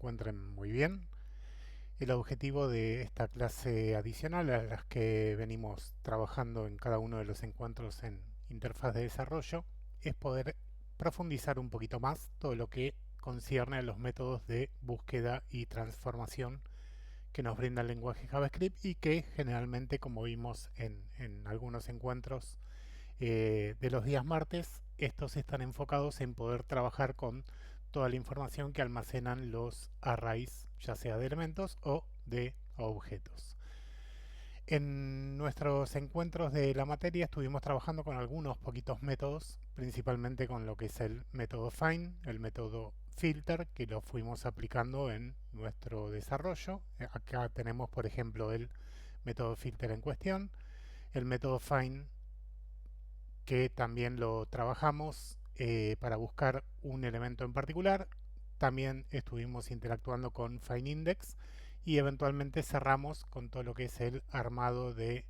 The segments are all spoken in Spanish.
encuentren muy bien. El objetivo de esta clase adicional a las que venimos trabajando en cada uno de los encuentros en interfaz de desarrollo es poder profundizar un poquito más todo lo que concierne a los métodos de búsqueda y transformación que nos brinda el lenguaje JavaScript y que generalmente, como vimos en algunos encuentros de los días martes, estos están enfocados en poder trabajar con toda la información que almacenan los arrays, ya sea de elementos o de objetos. En nuestros encuentros de la materia estuvimos trabajando con algunos poquitos métodos, principalmente con lo que es el método find, el método filter, que lo fuimos aplicando en nuestro desarrollo. Acá tenemos, por ejemplo, el método filter en cuestión, el método find, que también lo trabajamos para buscar un elemento en particular. También estuvimos interactuando con FindIndex y eventualmente cerramos con todo lo que es el armado de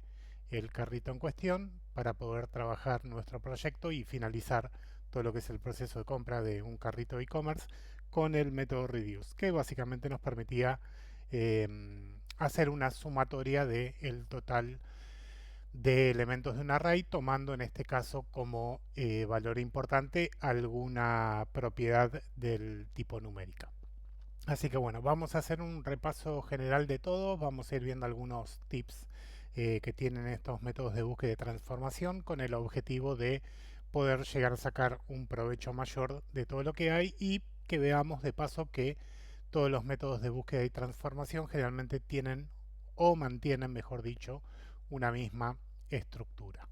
el carrito en cuestión para poder trabajar nuestro proyecto y finalizar todo lo que es el proceso de compra de un carrito de e-commerce con el método reduce, que básicamente nos permitía hacer una sumatoria del total de elementos de un array, tomando en este caso como valor importante alguna propiedad del tipo numérica. Así que bueno, vamos a hacer un repaso general de todo, vamos a ir viendo algunos tips que tienen estos métodos de búsqueda y transformación con el objetivo de poder llegar a sacar un provecho mayor de todo lo que hay y que veamos de paso que todos los métodos de búsqueda y transformación generalmente tienen o mantienen, mejor dicho, una misma estructura.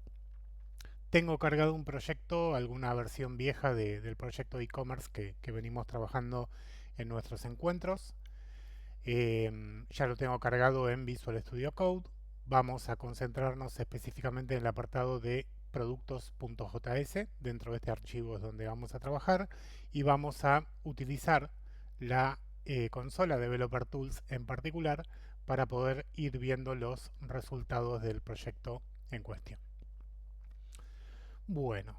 Tengo cargado un proyecto, alguna versión vieja del proyecto de e-commerce que venimos trabajando en nuestros encuentros. Ya lo tengo cargado en Visual Studio Code. Vamos a concentrarnos específicamente en el apartado de productos.js. Dentro de este archivo es donde vamos a trabajar y vamos a utilizar la consola Developer Tools en particular para poder ir viendo los resultados del proyecto en cuestión. Bueno,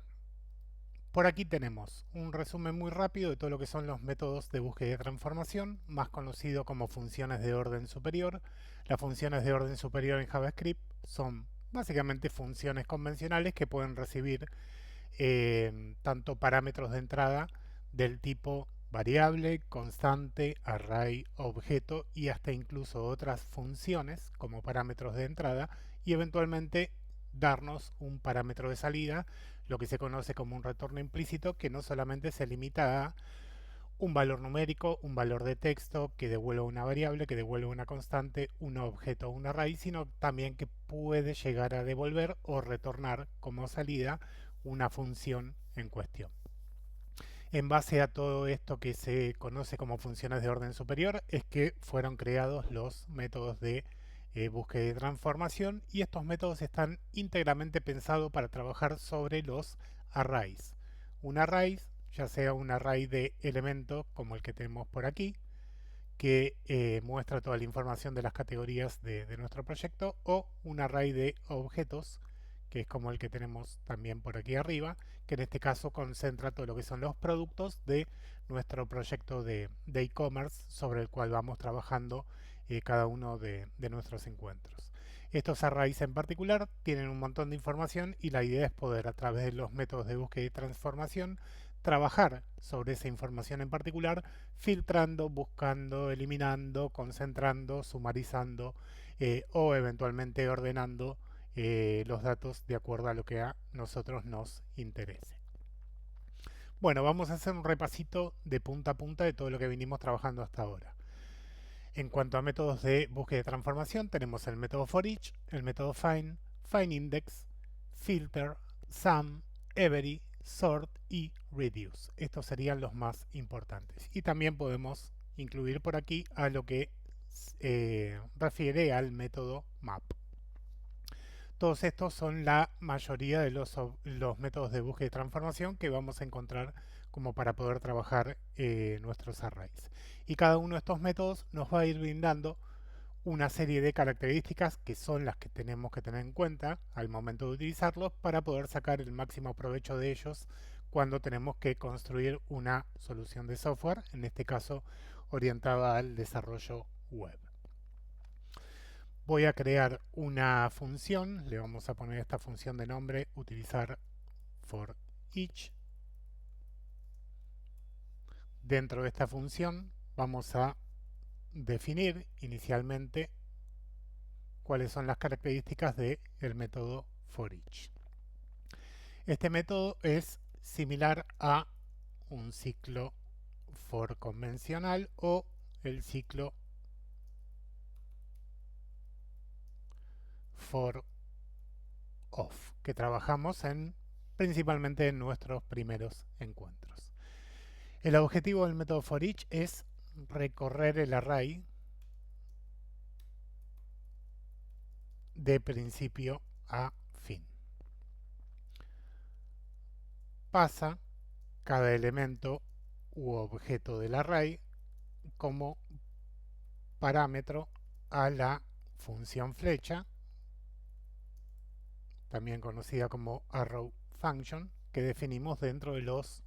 por aquí tenemos un resumen muy rápido de todo lo que son los métodos de búsqueda y transformación, más conocido como funciones de orden superior. Las funciones de orden superior en JavaScript son básicamente funciones convencionales que pueden recibir tanto parámetros de entrada del tipo variable, constante, array, objeto y hasta incluso otras funciones como parámetros de entrada y eventualmente darnos un parámetro de salida, lo que se conoce como un retorno implícito, que no solamente se limita a un valor numérico, un valor de texto que devuelve una variable, que devuelve una constante, un objeto o un array, sino también que puede llegar a devolver o retornar como salida una función en cuestión. En base a todo esto que se conoce como funciones de orden superior es que fueron creados los métodos de búsqueda y transformación, y estos métodos están íntegramente pensados para trabajar sobre los arrays. Un array, ya sea un array de elementos como el que tenemos por aquí, que muestra toda la información de las categorías de nuestro proyecto, o un array de objetos, que es como el que tenemos también por aquí arriba, que en este caso concentra todo lo que son los productos de nuestro proyecto de e-commerce sobre el cual vamos trabajando cada uno de nuestros encuentros. Estos arrays en particular tienen un montón de información y la idea es poder, a través de los métodos de búsqueda y transformación, trabajar sobre esa información en particular, filtrando, buscando, eliminando, concentrando, sumarizando o eventualmente ordenando los datos de acuerdo a lo que a nosotros nos interese. Bueno, vamos a hacer un repasito de punta a punta de todo lo que venimos trabajando hasta ahora. En cuanto a métodos de búsqueda de transformación, tenemos el método forEach, el método find, findIndex, filter, sum, every, sort y reduce. Estos serían los más importantes. Y también podemos incluir por aquí a lo que refiere al método map. Todos estos son la mayoría de los métodos de búsqueda y transformación que vamos a encontrar como para poder trabajar nuestros arrays. Y cada uno de estos métodos nos va a ir brindando una serie de características que son las que tenemos que tener en cuenta al momento de utilizarlos para poder sacar el máximo provecho de ellos cuando tenemos que construir una solución de software, en este caso orientada al desarrollo web. Voy a crear una función, le vamos a poner esta función de nombre, utilizar for each. Dentro de esta función vamos a definir inicialmente cuáles son las características del método for each. Este método es similar a un ciclo for convencional o el ciclo for off que trabajamos principalmente en nuestros primeros encuentros. El objetivo del método for each es recorrer el array de principio a fin. Pasa cada elemento u objeto del array como parámetro a la función flecha, también conocida como arrow function, que definimos dentro de los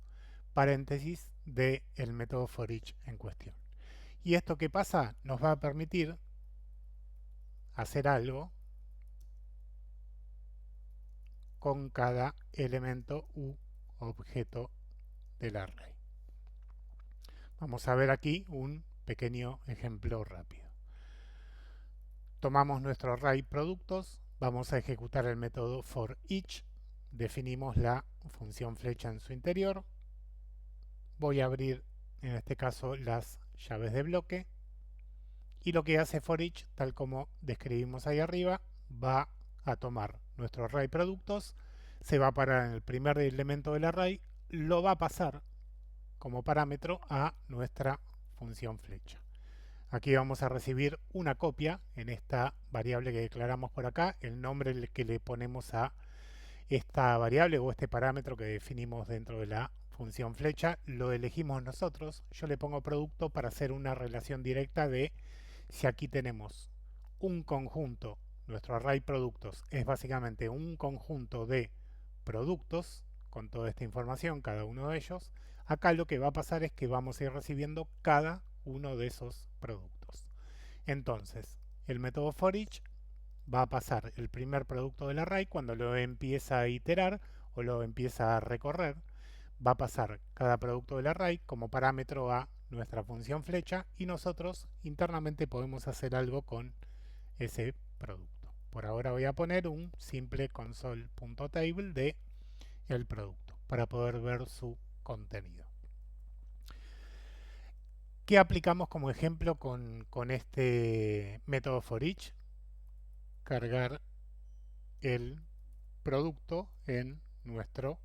paréntesis del método for each en cuestión. Y esto que pasa nos va a permitir hacer algo con cada elemento u objeto del array. Vamos a ver aquí un pequeño ejemplo rápido. Tomamos nuestro array productos, vamos a ejecutar el método for each, definimos la función flecha en su interior, voy a abrir en este caso las llaves de bloque y lo que hace for each, tal como describimos ahí arriba, va a tomar nuestro array productos, se va a parar en el primer elemento del array, lo va a pasar como parámetro a nuestra función flecha. Aquí vamos a recibir una copia en esta variable que declaramos por acá, el nombre que le ponemos a esta variable o este parámetro que definimos dentro de la función flecha, lo elegimos nosotros. Yo le pongo producto para hacer una relación directa de si aquí tenemos un conjunto, nuestro array productos es básicamente un conjunto de productos con toda esta información, cada uno de ellos. Acá lo que va a pasar es que vamos a ir recibiendo cada uno de esos productos. Entonces, el método for each va a pasar el primer producto del array cuando lo empieza a iterar o lo empieza a recorrer. Va a pasar cada producto del array como parámetro a nuestra función flecha y nosotros internamente podemos hacer algo con ese producto. Por ahora voy a poner un simple console.table de el producto para poder ver su contenido. ¿Qué aplicamos como ejemplo con este método for each? Cargar el producto en nuestro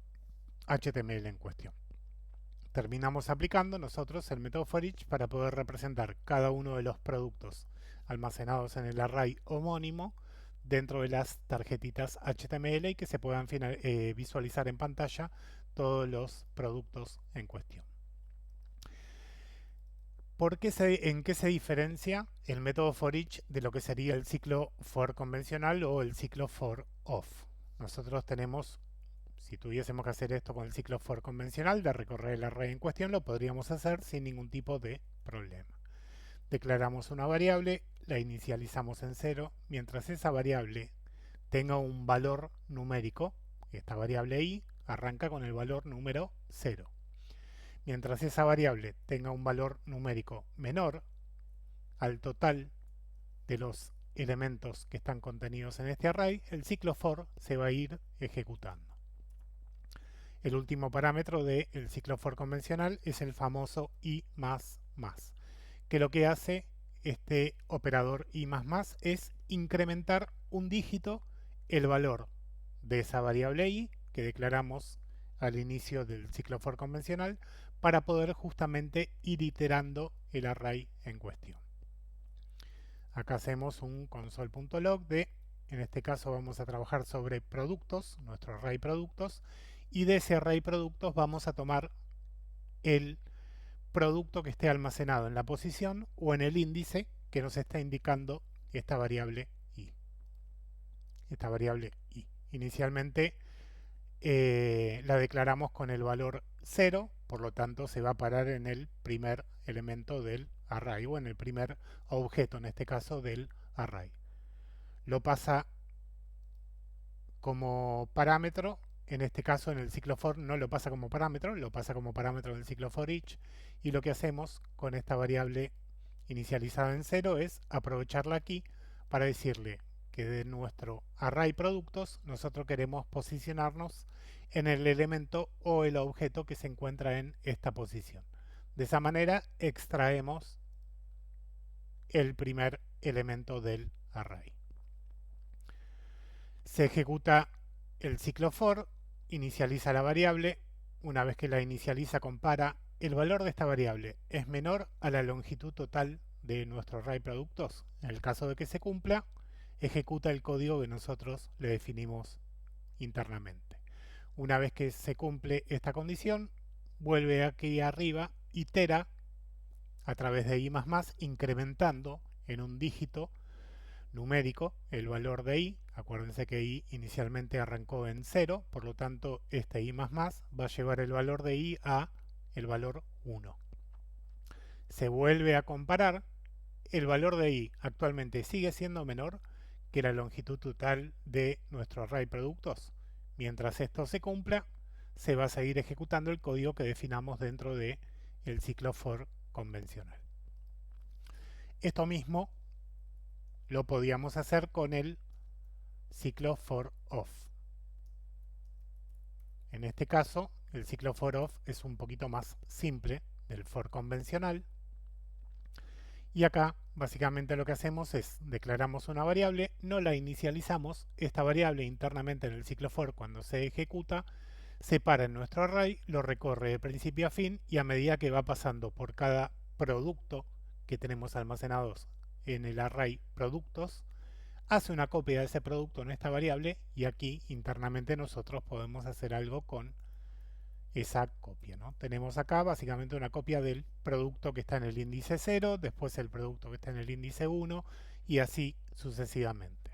HTML en cuestión. Terminamos aplicando nosotros el método for each para poder representar cada uno de los productos almacenados en el array homónimo dentro de las tarjetitas HTML y que se puedan visualizar en pantalla todos los productos en cuestión. ¿En qué se diferencia el método for each de lo que sería el ciclo for convencional o el ciclo for off? Nosotros tenemos, si tuviésemos que hacer esto con el ciclo for convencional de recorrer el array en cuestión, lo podríamos hacer sin ningún tipo de problema. Declaramos una variable, la inicializamos en 0, mientras esa variable tenga un valor numérico, esta variable i arranca con el valor número 0. Mientras esa variable tenga un valor numérico menor al total de los elementos que están contenidos en este array, el ciclo for se va a ir ejecutando. El último parámetro del ciclo for convencional es el famoso i++, que lo que hace este operador i++ es incrementar un dígito el valor de esa variable i que declaramos al inicio del ciclo for convencional para poder justamente ir iterando el array en cuestión. Acá hacemos un console.log en este caso vamos a trabajar sobre productos, nuestro array productos, y de ese array productos vamos a tomar el producto que esté almacenado en la posición o en el índice que nos está indicando esta variable i. Inicialmente la declaramos con el valor 0, por lo tanto se va a parar en el primer elemento del array o en el primer objeto, en este caso del array. Lo pasa como parámetro, en este caso en el ciclo for no lo pasa como parámetro, lo pasa como parámetro en el ciclo for each, y lo que hacemos con esta variable inicializada en 0 es aprovecharla aquí para decirle que de nuestro array productos nosotros queremos posicionarnos en el elemento o el objeto que se encuentra en esta posición. De esa manera extraemos el primer elemento del array. Se ejecuta el ciclo for, inicializa la variable. Una vez que la inicializa, compara el valor de esta variable es menor a la longitud total de nuestro array productos. En el caso de que se cumpla, ejecuta el código que nosotros le definimos internamente. Una vez que se cumple esta condición, vuelve aquí arriba, itera a través de i++, incrementando en un dígito numérico el valor de i. Acuérdense que i inicialmente arrancó en 0, por lo tanto este i++ va a llevar el valor de i a el valor 1. Se vuelve a comparar. El valor de i actualmente sigue siendo menor que la longitud total de nuestro array productos. Mientras esto se cumpla, se va a seguir ejecutando el código que definamos dentro de el ciclo for convencional. Esto mismo lo podíamos hacer con el ciclo for off. En este caso, el ciclo for off es un poquito más simple del for convencional. Y acá, básicamente lo que hacemos es declaramos una variable, no la inicializamos, esta variable internamente en el ciclo for cuando se ejecuta, se para en nuestro array, lo recorre de principio a fin y a medida que va pasando por cada producto que tenemos almacenados en el array productos, hace una copia de ese producto en esta variable y aquí internamente nosotros podemos hacer algo con esa copia, ¿no? Tenemos acá básicamente una copia del producto que está en el índice 0, después el producto que está en el índice 1 y así sucesivamente.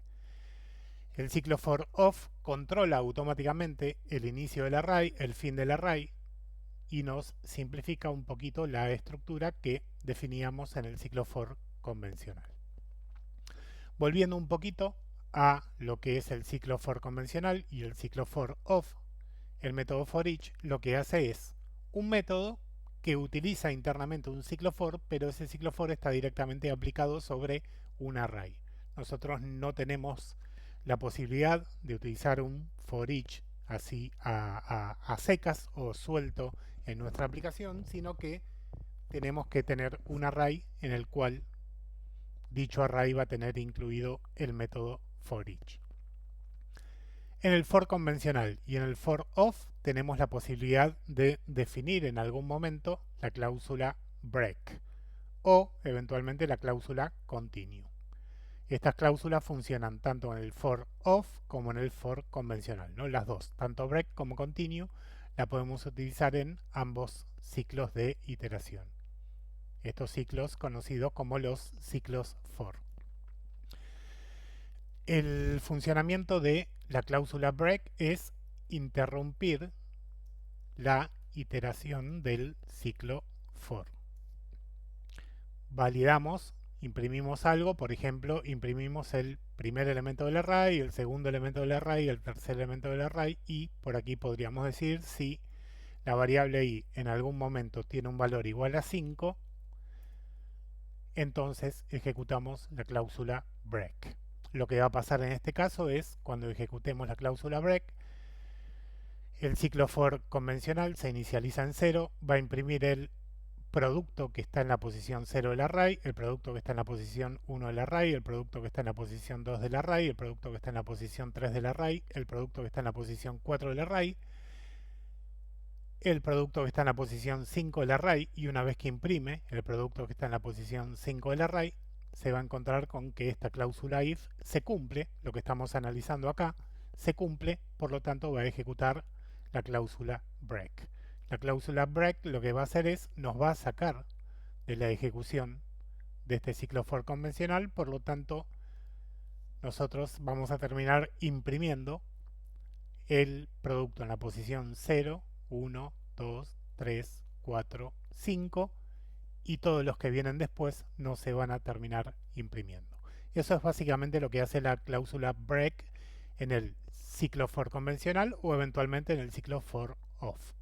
El ciclo for off controla automáticamente el inicio del array, el fin del array y nos simplifica un poquito la estructura que definíamos en el ciclo for convencional. Volviendo un poquito a lo que es el ciclo for convencional y el ciclo for off, el método for each lo que hace es un método que utiliza internamente un ciclo for, pero ese ciclo for está directamente aplicado sobre un array. Nosotros no tenemos la posibilidad de utilizar un for each así a secas o suelto en nuestra aplicación, sino que tenemos que tener un array en el cual dicho array va a tener incluido el método for each. En el for convencional y en el for off tenemos la posibilidad de definir en algún momento la cláusula break o eventualmente la cláusula continue. Estas cláusulas funcionan tanto en el for off como en el for convencional, ¿no? Las dos, tanto break como continue, la podemos utilizar en ambos ciclos de iteración. Estos ciclos conocidos como los ciclos for. El funcionamiento de la cláusula break es interrumpir la iteración del ciclo for. Validamos, imprimimos algo, por ejemplo, imprimimos el primer elemento del array, el segundo elemento del array, el tercer elemento del array y por aquí podríamos decir si la variable i en algún momento tiene un valor igual a 5, entonces ejecutamos la cláusula break. Lo que va a pasar en este caso es, cuando ejecutemos la cláusula break, el ciclo for convencional se inicializa en 0, va a imprimir el producto que está en la posición 0 del array, el producto que está en la posición 1 del array, el producto que está en la posición 2 del array, el producto que está en la posición 3 del array, el producto que está en la posición 4 del array, el producto que está en la posición 5 del array, y una vez que imprime el producto que está en la posición 5 del array, se va a encontrar con que esta cláusula if se cumple, lo que estamos analizando acá, se cumple, por lo tanto va a ejecutar la cláusula break. La cláusula break lo que va a hacer es, nos va a sacar de la ejecución de este ciclo for convencional, por lo tanto nosotros vamos a terminar imprimiendo el producto en la posición 0, 1, 2, 3, 4, 5 y todos los que vienen después no se van a terminar imprimiendo. Eso es básicamente lo que hace la cláusula break en el ciclo for convencional o eventualmente en el ciclo for off.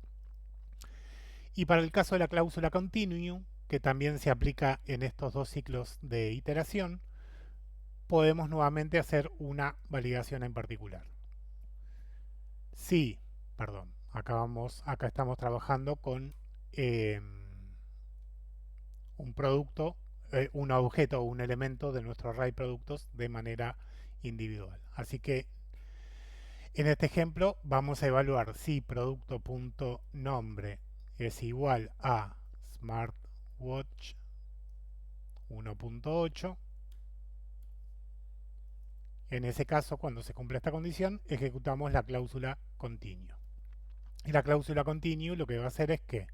Y para el caso de la cláusula continue, que también se aplica en estos dos ciclos de iteración, podemos nuevamente hacer una validación en particular. Sí, perdón, acá estamos trabajando con un producto, un objeto o un elemento de nuestro array productos de manera individual. Así que en este ejemplo vamos a evaluar si producto.nombre es igual a smartwatch 1.8. En ese caso, cuando se cumple esta condición, ejecutamos la cláusula continue. Y la cláusula continue lo que va a hacer es que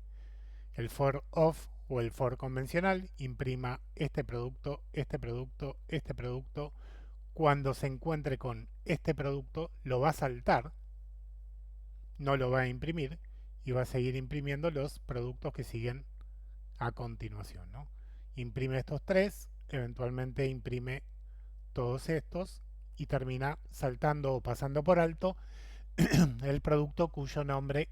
el for off o el for convencional imprima este producto, este producto, este producto. Cuando se encuentre con este producto, lo va a saltar, no lo va a imprimir y va a seguir imprimiendo los productos que siguen a continuación, ¿no? Imprime estos tres, eventualmente imprime todos estos y termina saltando o pasando por alto el producto cuyo nombre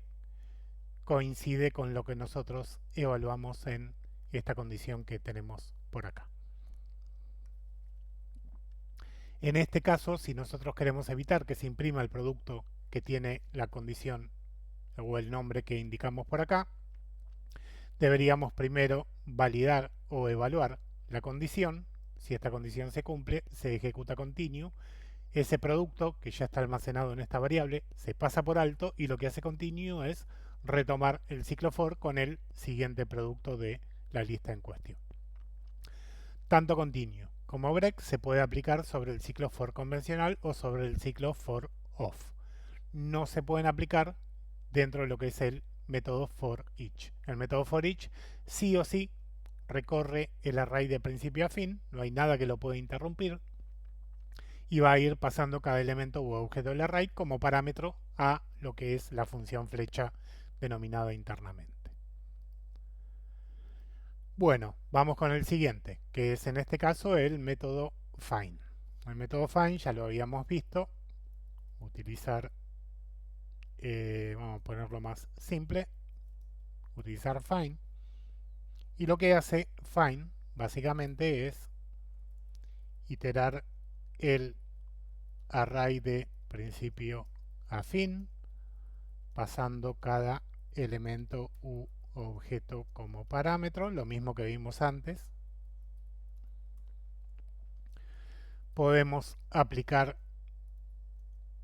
coincide con lo que nosotros evaluamos en esta condición que tenemos por acá. En este caso, si nosotros queremos evitar que se imprima el producto que tiene la condición o el nombre que indicamos por acá, deberíamos primero validar o evaluar la condición. Si esta condición se cumple, se ejecuta continue. Ese producto que ya está almacenado en esta variable se pasa por alto y lo que hace continue es retomar el ciclo for con el siguiente producto de la lista en cuestión. Tanto continue como break se puede aplicar sobre el ciclo for convencional o sobre el ciclo for off. No se pueden aplicar dentro de lo que es el método for each. El método for each sí o sí recorre el array de principio a fin, no hay nada que lo pueda interrumpir, y va a ir pasando cada elemento u objeto del array como parámetro a lo que es la función flecha denominada internamente. Bueno, vamos con el siguiente, que es en este caso el método find. El método find ya lo habíamos visto. Utilizar, vamos a ponerlo más simple, utilizar find. Y lo que hace find básicamente es iterar el array de principio a fin, pasando cada elemento u objeto como parámetro, lo mismo que vimos antes. Podemos aplicar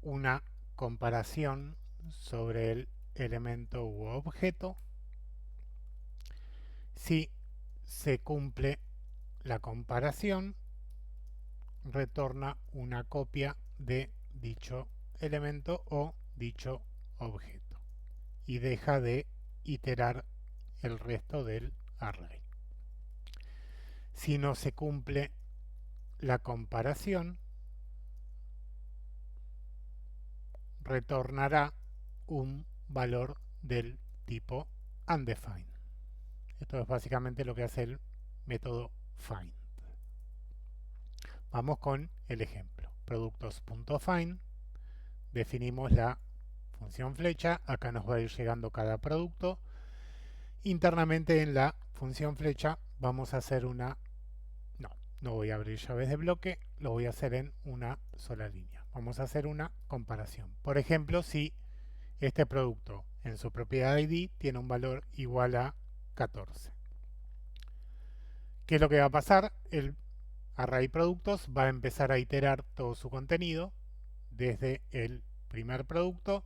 una comparación sobre el elemento u objeto. Si se cumple la comparación, retorna una copia de dicho elemento o dicho objeto y deja de iterar el resto del array. Si no se cumple la comparación, retornará un valor del tipo undefined. Esto es básicamente lo que hace el método find. Vamos con el ejemplo. Productos.find. Definimos la función flecha. Acá nos va a ir llegando cada producto. Internamente en la función flecha vamos a hacer una... No voy a abrir llaves de bloque. Lo voy a hacer en una sola línea. Vamos a hacer una comparación. Por ejemplo, si este producto en su propiedad ID tiene un valor igual a 14. ¿Qué es lo que va a pasar? El array productos va a empezar a iterar todo su contenido desde el primer producto,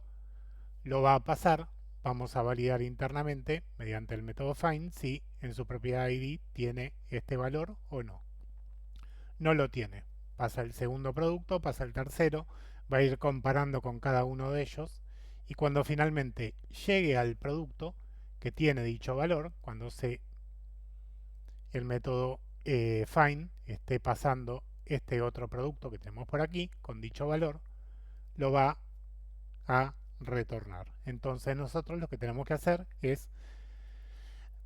lo va a pasar, vamos a validar internamente mediante el método find si en su propiedad ID tiene este valor o no. No lo tiene, pasa el segundo producto, pasa el tercero, va a ir comparando con cada uno de ellos y cuando finalmente llegue al producto que tiene dicho valor, cuando el método find esté pasando este otro producto que tenemos por aquí con dicho valor, lo va a retornar. Entonces nosotros lo que tenemos que hacer es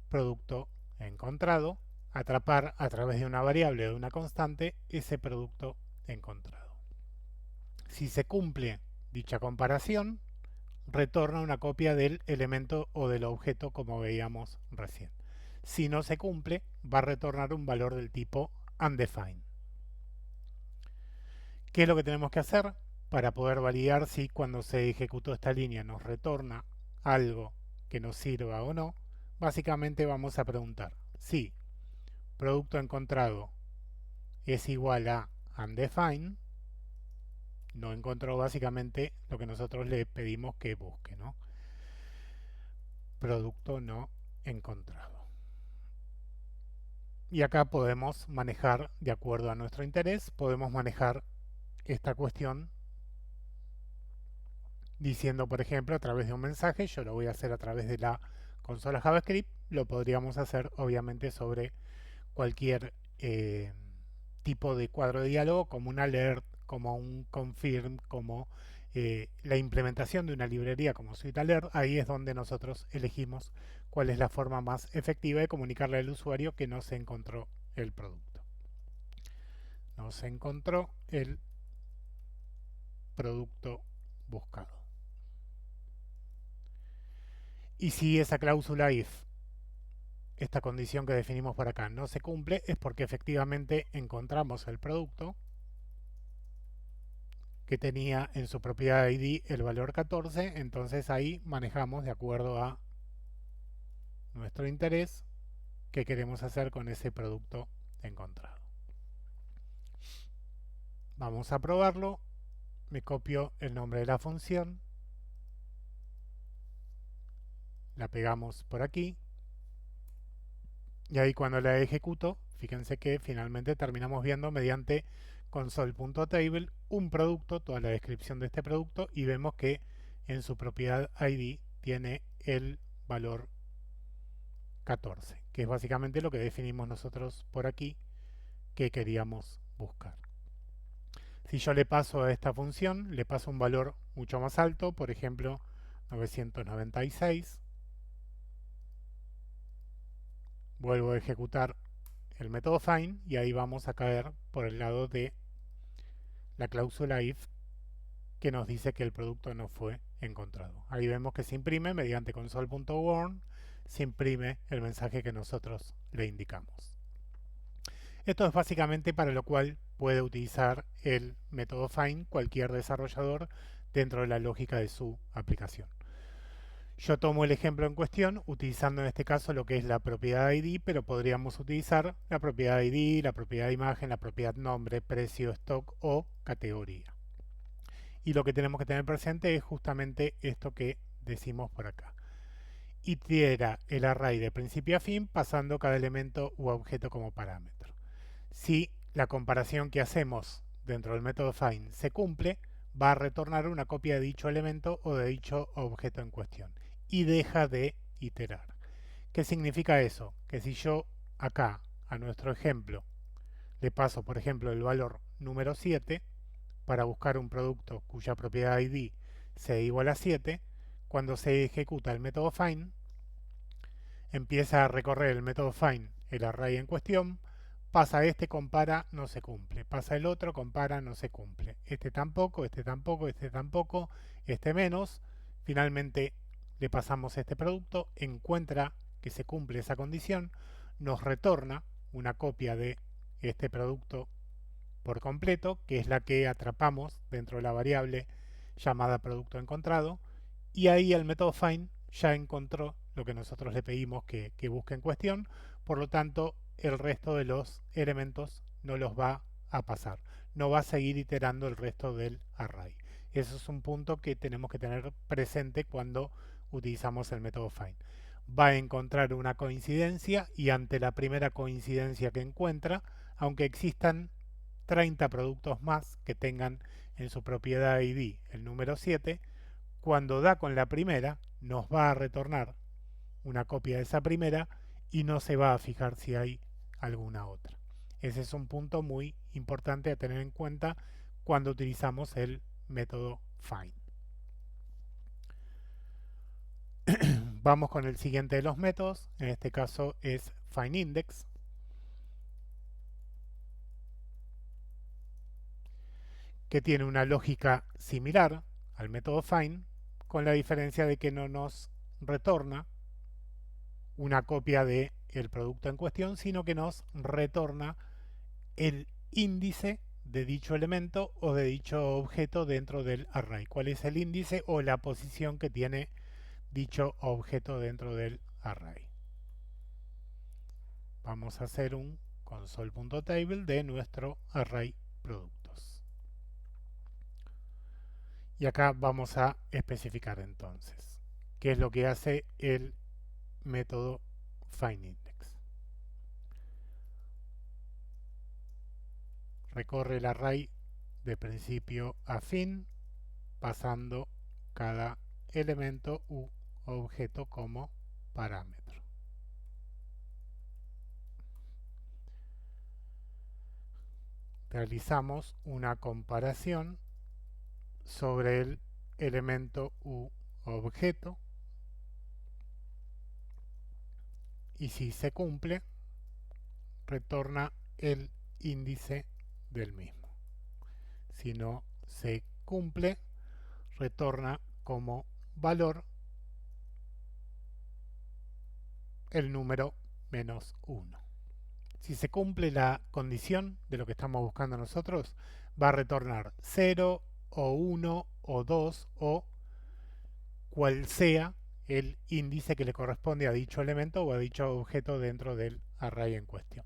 producto encontrado, atrapar a través de una variable o de una constante ese producto encontrado. Si se cumple dicha comparación, retorna una copia del elemento o del objeto como veíamos recién. Si no se cumple, va a retornar un valor del tipo undefined. ¿Qué es lo que tenemos que hacer para poder validar si cuando se ejecutó esta línea nos retorna algo que nos sirva o no? Básicamente vamos a preguntar si producto encontrado es igual a undefined, no encontró básicamente lo que nosotros le pedimos que busque, ¿no? Producto no encontrado. Y acá podemos manejar, de acuerdo a nuestro interés, podemos manejar esta cuestión diciendo, por ejemplo, a través de un mensaje. Yo lo voy a hacer a través de la consola JavaScript. Lo podríamos hacer, obviamente, sobre cualquier tipo de cuadro de diálogo, como un alert, como un confirm, como la implementación de una librería como SweetAlert. Ahí es donde nosotros elegimos cuál es la forma más efectiva de comunicarle al usuario que no se encontró el producto. No se encontró el producto buscado. Y si esa cláusula if, esta condición que definimos por acá, no se cumple, es porque efectivamente encontramos el producto que tenía en su propiedad ID el valor 14, entonces ahí manejamos de acuerdo a nuestro interés qué queremos hacer con ese producto encontrado. Vamos a probarlo. Me copio el nombre de la función, la pegamos por aquí y ahí cuando la ejecuto, fíjense que finalmente terminamos viendo mediante console.table un producto, toda la descripción de este producto, y vemos que en su propiedad ID tiene el valor 14, que es básicamente lo que definimos nosotros por aquí que queríamos buscar. Si yo le paso a esta función, le paso un valor mucho más alto, por ejemplo 996, vuelvo a ejecutar el método find y ahí vamos a caer por el lado de la cláusula if que nos dice que el producto no fue encontrado. Ahí vemos que se imprime mediante console.warn, se imprime el mensaje que nosotros le indicamos. Esto es básicamente para lo cual puede utilizar el método find cualquier desarrollador dentro de la lógica de su aplicación. Yo tomo el ejemplo en cuestión utilizando en este caso lo que es la propiedad ID, pero podríamos utilizar la propiedad ID, la propiedad imagen, la propiedad nombre, precio, stock o categoría. Y lo que tenemos que tener presente es justamente esto que decimos por acá. Itera el array de principio a fin pasando cada elemento u objeto como parámetro. Si la comparación que hacemos dentro del método find se cumple, va a retornar una copia de dicho elemento o de dicho objeto en cuestión y deja de iterar. ¿Qué significa eso? Que si yo acá, a nuestro ejemplo, le paso por ejemplo el valor número 7 para buscar un producto cuya propiedad ID sea igual a 7, cuando se ejecuta el método find, empieza a recorrer el método find el array en cuestión, pasa este, compara, no se cumple, pasa el otro, compara, no se cumple, este tampoco, este tampoco, este tampoco, este menos, finalmente le pasamos este producto, encuentra que se cumple esa condición, nos retorna una copia de este producto por completo, que es la que atrapamos dentro de la variable llamada producto encontrado, y ahí el método find ya encontró lo que nosotros le pedimos que busque en cuestión, por lo tanto el resto de los elementos no los va a pasar, no va a seguir iterando el resto del array. Eso es un punto que tenemos que tener presente cuando utilizamos el método find. Va a encontrar una coincidencia y ante la primera coincidencia que encuentra, aunque existan 30 productos más que tengan en su propiedad ID el número 7, cuando da con la primera nos va a retornar una copia de esa primera y no se va a fijar si hay alguna otra. Ese es un punto muy importante a tener en cuenta cuando utilizamos el método find. Vamos con el siguiente de los métodos, en este caso es findIndex, que tiene una lógica similar al método find, con la diferencia de que no nos retorna una copia del producto en cuestión, sino que nos retorna el índice de dicho elemento o de dicho objeto dentro del array. ¿Cuál es el índice o la posición que tiene dicho objeto dentro del array? Vamos a hacer un console.table de nuestro array productos. Y acá vamos a especificar entonces qué es lo que hace el método findIndex. Recorre el array de principio a fin, pasando cada elemento u objeto como parámetro. Realizamos una comparación sobre el elemento u objeto y si se cumple, retorna el índice del mismo. Si no se cumple, retorna como valor el número -1. Si se cumple la condición de lo que estamos buscando nosotros, va a retornar 0 o 1 o 2 o cual sea el índice que le corresponde a dicho elemento o a dicho objeto dentro del array en cuestión.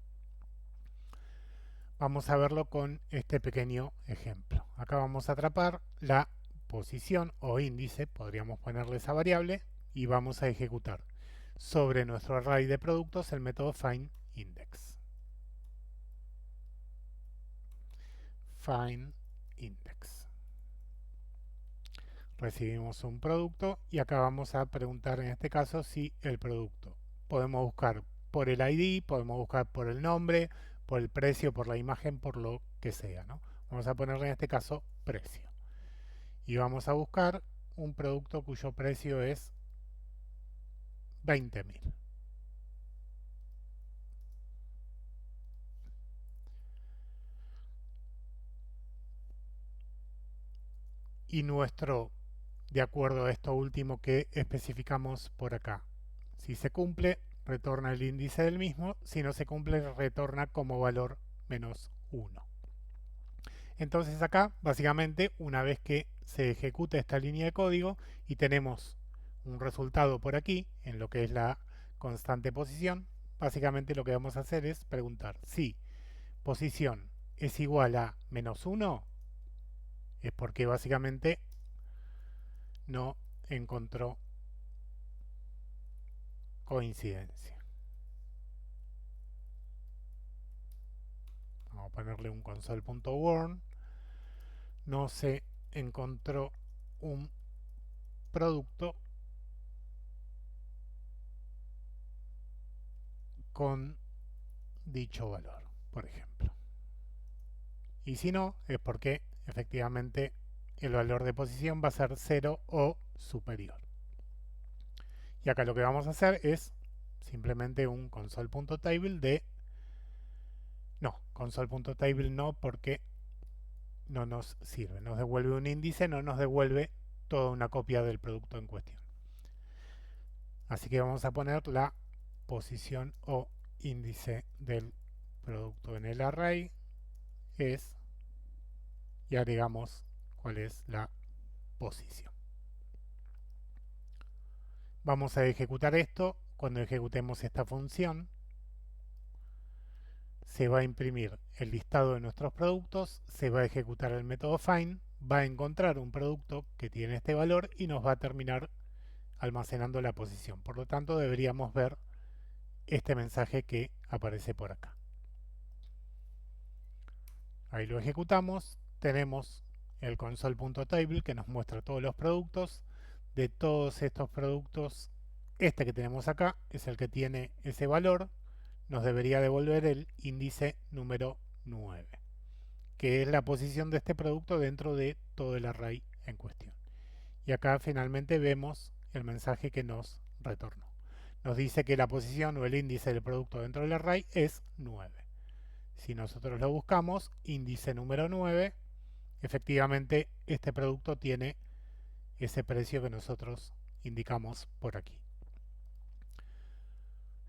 Vamos a verlo con este pequeño ejemplo. Acá vamos a atrapar la posición o índice, podríamos ponerle esa variable, y vamos a ejecutar sobre nuestro array de productos el método findIndex. findIndex. Recibimos un producto y acá vamos a preguntar en este caso si el producto. Podemos buscar por el ID, podemos buscar por el nombre, por el precio, por la imagen, por lo que sea, ¿no? Vamos a ponerle en este caso precio. Y vamos a buscar un producto cuyo precio es 20.000. Y nuestro, de acuerdo a esto último que especificamos por acá, si se cumple, retorna el índice del mismo, si no se cumple, retorna como valor -1. Entonces acá, básicamente, una vez que se ejecuta esta línea de código y tenemos un resultado por aquí, en lo que es la constante posición, básicamente lo que vamos a hacer es preguntar si posición es igual a -1, es porque básicamente no encontró coincidencia. Vamos a ponerle un console.warn. No se encontró un producto con dicho valor, por ejemplo. Y si no, es porque efectivamente el valor de posición va a ser 0 o superior. Y acá lo que vamos a hacer es simplemente un console.table de... No, console.table no, porque no nos sirve. Nos devuelve un índice, no nos devuelve toda una copia del producto en cuestión. Así que vamos a poner la posición o índice del producto en el array es, y agregamos cuál es la posición. Vamos a ejecutar esto. Cuando ejecutemos esta función, se va a imprimir el listado de nuestros productos, se va a ejecutar el método find, va a encontrar un producto que tiene este valor y nos va a terminar almacenando la posición. Por lo tanto, deberíamos ver este mensaje que aparece por acá. Ahí lo ejecutamos, tenemos el console.table que nos muestra todos los productos. De todos estos productos, este que tenemos acá es el que tiene ese valor, nos debería devolver el índice número 9, que es la posición de este producto dentro de todo el array en cuestión. Y acá finalmente vemos el mensaje que nos retornó. nos dice que la posición o el índice del producto dentro del array es 9. Si nosotros lo buscamos, índice número 9, efectivamente este producto tiene ese precio que nosotros indicamos por aquí.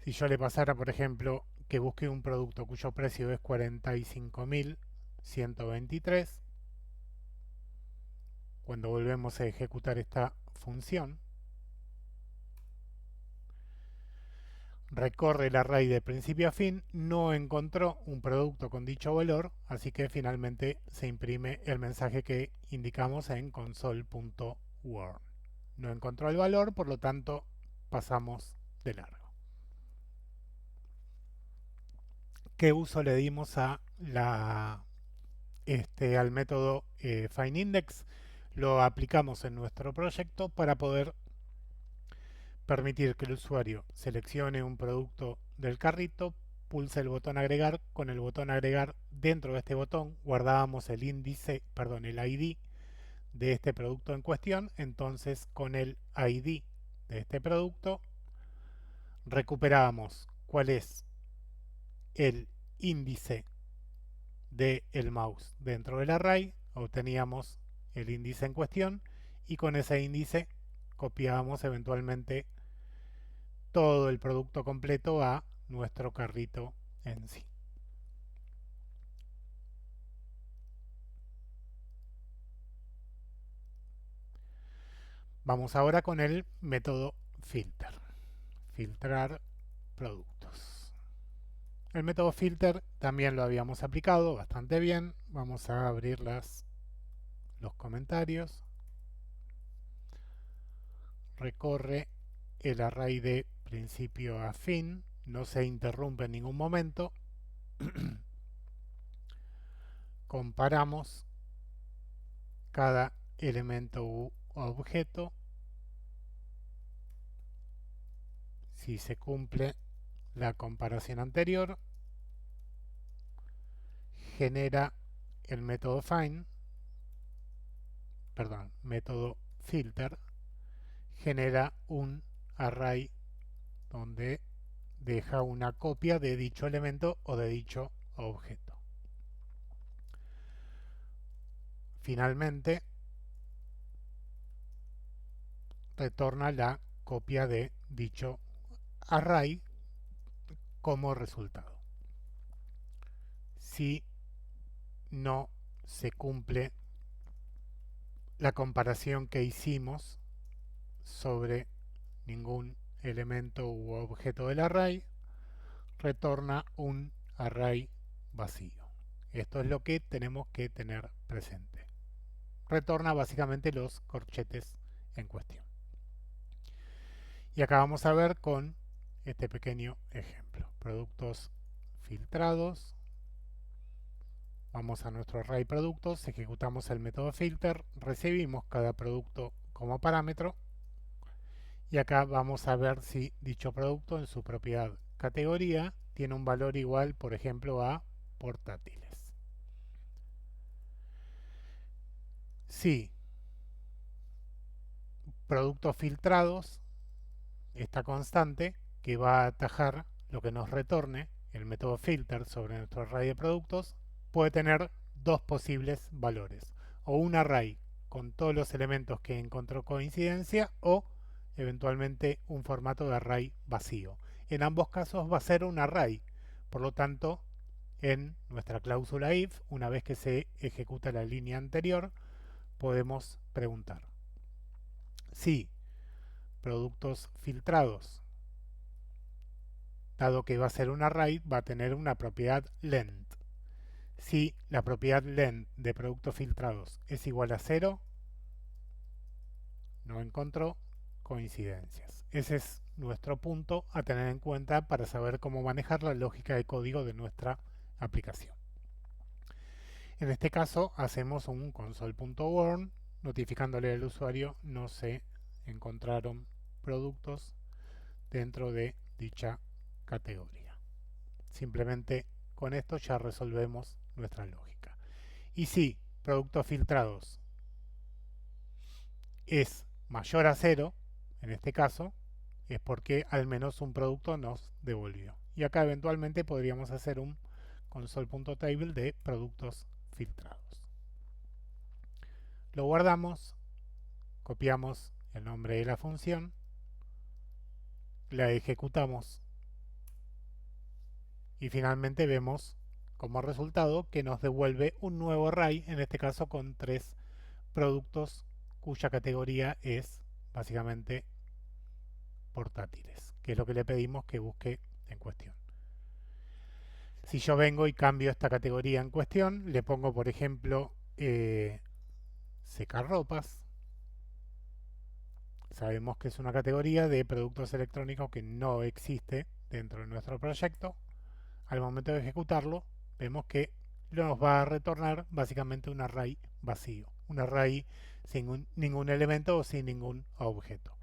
Si yo le pasara, por ejemplo, que busque un producto cuyo precio es 45.123, cuando volvemos a ejecutar esta función, recorre el array de principio a fin, no encontró un producto con dicho valor, así que finalmente se imprime el mensaje que indicamos en console.warn. No encontró el valor, por lo tanto pasamos de largo. ¿Qué uso le dimos a al método findIndex? Lo aplicamos en nuestro proyecto para poder permitir que el usuario seleccione un producto del carrito, pulse el botón agregar, con el botón agregar dentro de este botón guardábamos el índice, perdón, el ID de este producto en cuestión, entonces con el ID de este producto recuperábamos cuál es el índice del mouse dentro del array, obteníamos el índice en cuestión y con ese índice copiábamos eventualmente todo el producto completo a nuestro carrito en sí. Vamos ahora con el método filter. Filtrar productos. El método filter también lo habíamos aplicado bastante bien. Vamos a abrir los comentarios. Recorre el array de principio a fin. No se interrumpe en ningún momento. Comparamos cada elemento u objeto. Si se cumple la comparación anterior, genera el método método filter, genera un array donde deja una copia de dicho elemento o de dicho objeto. Finalmente, retorna la copia de dicho array como resultado. Si no se cumple la comparación que hicimos sobre ningún elemento u objeto del array, retorna un array vacío. Esto es lo que tenemos que tener presente. Retorna básicamente los corchetes en cuestión. Y acá vamos a ver con este pequeño ejemplo. Productos filtrados. Vamos a nuestro array productos, ejecutamos el método filter, recibimos cada producto como parámetro y acá vamos a ver si dicho producto en su propiedad categoría tiene un valor igual, por ejemplo, a portátiles. Si productos filtrados, esta constante que va a atajar lo que nos retorne el método filter sobre nuestro array de productos puede tener dos posibles valores, o un array con todos los elementos que encontró coincidencia o eventualmente un formato de array vacío. En ambos casos va a ser un array, por lo tanto en nuestra cláusula if, una vez que se ejecuta la línea anterior, podemos preguntar si productos filtrados, dado que va a ser un array, va a tener una propiedad length. Si la propiedad length de productos filtrados es igual a 0, no encontró coincidencias. Ese es nuestro punto a tener en cuenta para saber cómo manejar la lógica de código de nuestra aplicación. En este caso hacemos un console.warn notificándole al usuario no se encontraron productos dentro de dicha categoría. Simplemente con esto ya resolvemos nuestra lógica. Y si productos filtrados es mayor a 0, en este caso, es porque al menos un producto nos devolvió. Y acá eventualmente podríamos hacer un console.table de productos filtrados. Lo guardamos, copiamos el nombre de la función, la ejecutamos y finalmente vemos como resultado que nos devuelve un nuevo array, en este caso con 3 productos cuya categoría es básicamente portátiles, que es lo que le pedimos que busque en cuestión. Si yo vengo y cambio esta categoría en cuestión, le pongo por ejemplo secarropas, sabemos que es una categoría de productos electrónicos que no existe dentro de nuestro proyecto. Al momento de ejecutarlo, vemos que nos va a retornar básicamente un array vacío, un array sin ningún elemento o sin ningún objeto.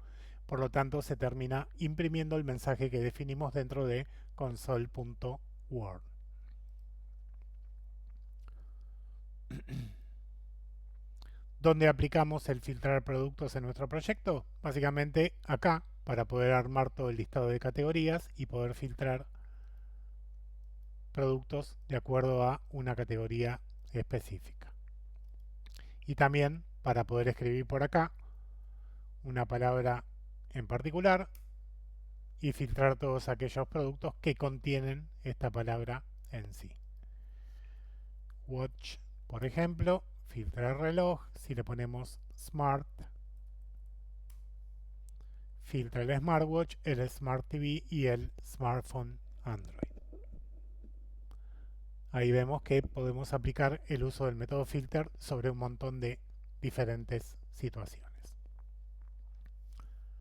Por lo tanto, se termina imprimiendo el mensaje que definimos dentro de console.word. ¿Dónde aplicamos el filtrar productos en nuestro proyecto? Básicamente acá, para poder armar todo el listado de categorías y poder filtrar productos de acuerdo a una categoría específica. Y también para poder escribir por acá una palabra en particular y filtrar todos aquellos productos que contienen esta palabra en sí. Watch, por ejemplo, filtra reloj. Si le ponemos smart, filtra el smartwatch, el smart TV y el smartphone Android. Ahí vemos que podemos aplicar el uso del método filter sobre un montón de diferentes situaciones.